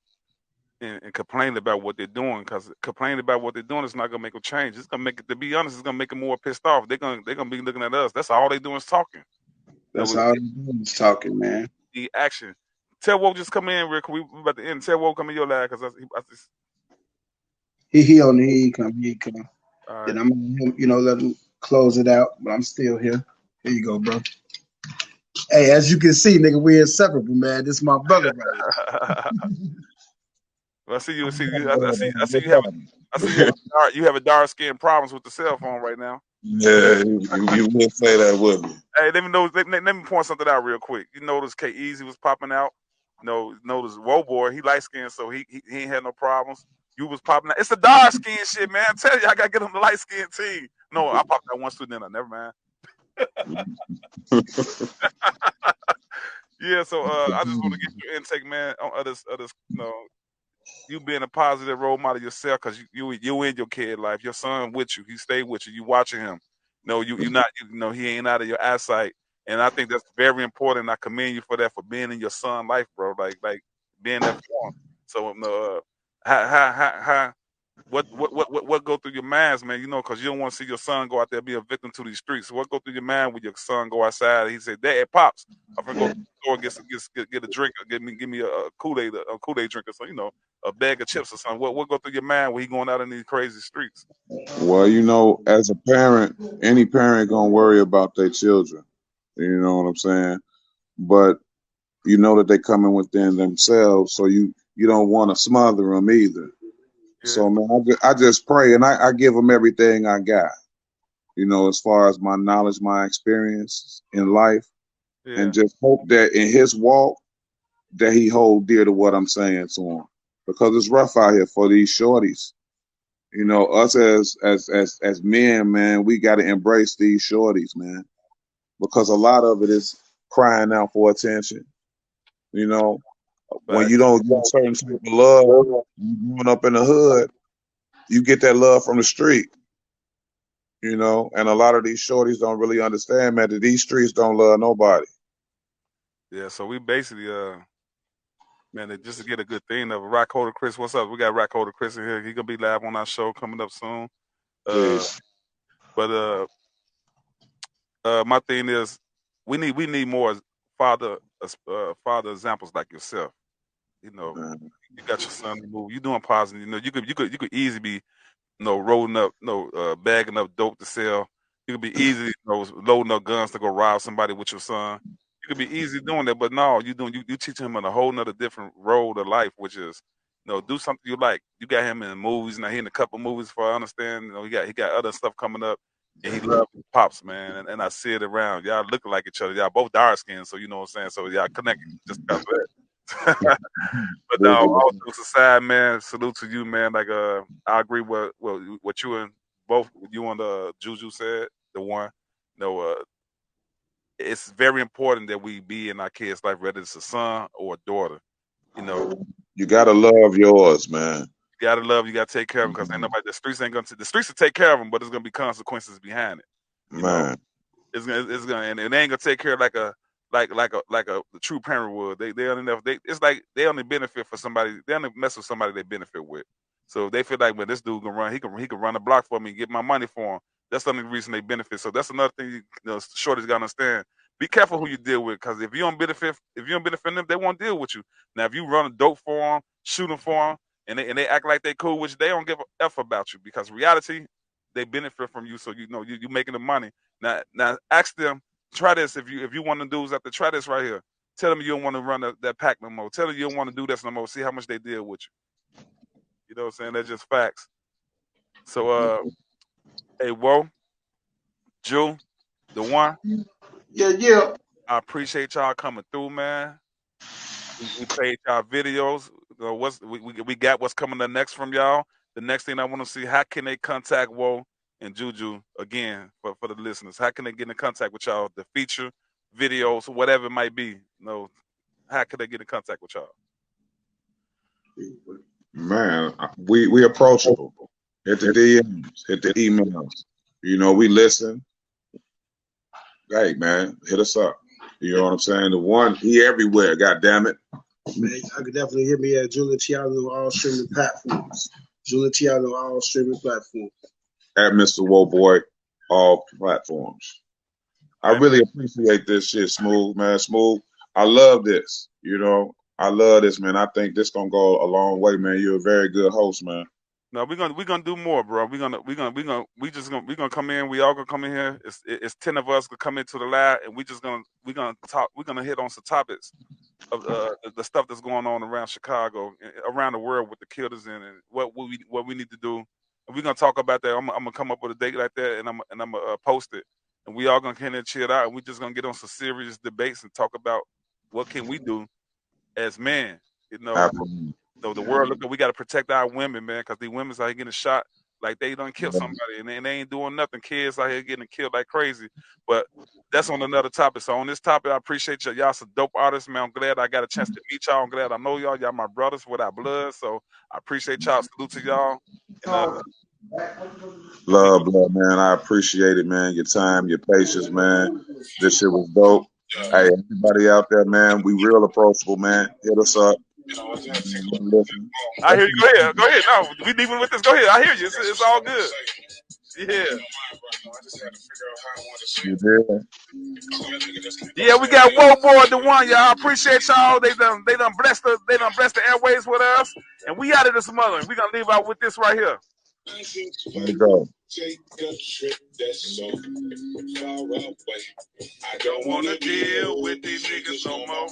and complaining about what they're doing, because complaining about what they're doing is not gonna make them change. It's gonna make it, to be honest, it's gonna make them more pissed off. They're gonna be looking at us. That's all they doing is talking. That's all they doing is talking, man. The action. Tell Woke just come in real quick. We about to end. Tell Woke come in your live because I just. He come. All right. Then I'm gonna let him close it out, but I'm still here. Here you go, bro. Hey, as you can see, nigga, we're inseparable, man. This is my brother right here. Well, I see you. I see you have a dark skin problems with the cell phone right now. Yeah, you will say that, wouldn't you? Hey, let me point something out real quick. You notice EZZY was popping out. Notice Woe Boy, he light skinned, so he ain't had no problems. You was popping out. It's the dark skin shit, man. I tell you, I gotta get him the light skin team. No, I popped out once too, then I never mind. Yeah, so I just want to get your intake, man, on others, you being a positive role model yourself, because you in your kid life. Your son with you. He stayed with you. You watching him. You not. He ain't out of your eyesight. And I think that's very important. I commend you for that, for being in your son's life, bro. Like being that for him. So what go through your minds, man? Because you don't want to see your son go out there be a victim to these streets. So what go through your mind when your son go outside? He said, "Dad, Pops, I'm gonna go to the store and get a drink, or give me a Kool-Aid drink, or something, a bag of chips or something." What go through your mind when he going out in these crazy streets? Well, as a parent, any parent gonna worry about their children. You know what I'm saying? But you know that they coming within themselves, so you don't want to smother them either. Yeah. So man, I just pray, and I give them everything I got. As far as my knowledge, my experience in life, and just hope that in his walk that he hold dear to what I'm saying to him, because it's rough out here for these shorties. Us as men, man, we got to embrace these shorties, man, because a lot of it is crying out for attention. When you don't get a certain type of love, you growing up in the hood, you get that love from the street. You know, and a lot of these shorties don't really understand, man, that these streets don't love nobody. Yeah, so we basically man, just to get a good thing of Rock Holder Chris. What's up? We got Rock Holder Chris in here. He gonna be live on our show coming up soon. Jeez. But my thing is we need more father examples like yourself. You know, you got your son to move. You doing positive. You know, you could easily be rolling up, bagging up dope to sell. You could be easy, loading up guns to go rob somebody with your son. You could be easy doing that, but no, you teaching him in a whole nother different road of life, which is, do something you like. You got him in movies now. He in a couple movies, for I understand. He got other stuff coming up, and he loves his pops, man. And I see it around. Y'all look like each other. Y'all both dark skinned, so you know what I'm saying. So y'all connected just because of that. But no, also it's a side man. Salute to you, man. Like I agree with what you and both you and Juju said. The one, it's very important that we be in our kids' life, whether it's a son or a daughter. You gotta love yours, man. You gotta love. You gotta take care of them because ain't nobody. The streets ain't gonna. The streets will take care of them, but there's gonna be consequences behind it. Man. It's gonna, and they ain't gonna take care of like a true parent would. They only it's like they only benefit for somebody. They only mess with somebody they benefit with. So they feel like when this dude can run, he can run a block for me and get my money for him. That's the only reason they benefit. So that's another thing shorties gotta understand. Be careful who you deal with, because if you don't benefit them, they won't deal with you. Now if you run a dope for them, shoot them for them, and they act like they cool, which they don't give a f about you, because reality, they benefit from you. So you making the money. Now ask them. Try this if you want to do is have to try this right here. Tell them you don't want to run that pack no more. Tell them you don't want to do this no more. See how much they deal with you. You know what I'm saying? That's just facts. So hey, whoa, Jew, the one. Yeah. I appreciate y'all coming through, man. We played y'all videos. We got what's coming up next from y'all. The next thing I want to see, how can they contact Woe and Juju again for the listeners? How can they get in contact with y'all? The feature, videos, whatever it might be. How can they get in contact with y'all? Man, we approachable. Hit the DMs, hit the emails. We listen. Hey, man, hit us up. You know what I'm saying? The one, he everywhere, God damn it. Man, I could definitely hit me at Julian Tiano all streaming platforms. Julian Tiano all streaming platforms. At Mr. Woboy, all platforms. I really appreciate this shit, Smoove, man. Smoove, I love this. I love this, man. I think this gonna go a long way, man. You're a very good host, man. No, we're gonna do more, bro. We're gonna come in. We all gonna come in here. It's 10 of us gonna come into the lab, and we're gonna talk. We're gonna hit on some topics of the stuff that's going on around Chicago, around the world with the killers in, and what we need to do. And we're gonna talk about that. I'm gonna come up with a date like that, and I'm gonna post it. And we all gonna kind of chill out, and we just gonna get on some serious debates and talk about what can we do as men. Absolutely. The world, look, we got to protect our women, man, because these women's out here getting shot like they done kill somebody, and they ain't doing nothing. Kids out here getting killed like crazy. But that's on another topic. So on this topic, I appreciate y'all. Y'all some dope artists, man. I'm glad I got a chance to meet y'all. I'm glad I know y'all. Y'all my brothers with our blood. So I appreciate y'all. Salute to y'all. And, Love, man. I appreciate it, man. Your time, your patience, man. This shit was dope. Hey, everybody out there, man, we real approachable, man. Hit us up. Listen. I hear you. Go ahead. No, we leaving with this. Go ahead. I hear you. It's all good. Yeah. Yeah, we got Woe Boy the one, y'all. Appreciate y'all. They done blessed the airways with us, and we out of this mother. We gonna leave out with this right here. There you go. Take a trip that's so far away. I don't wanna deal with these niggas no more.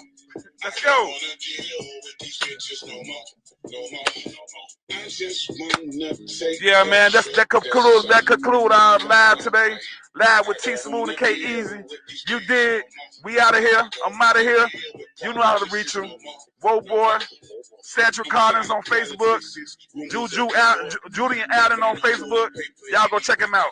Let's go. Yeah, man, that conclude our live today. Live with T Smoove and K EZZY. You did. We out of here. I'm out of here. You know how to reach him. Woe Boy, Cedric Collins on Facebook, Julian Allen on Facebook. Y'all go check him out.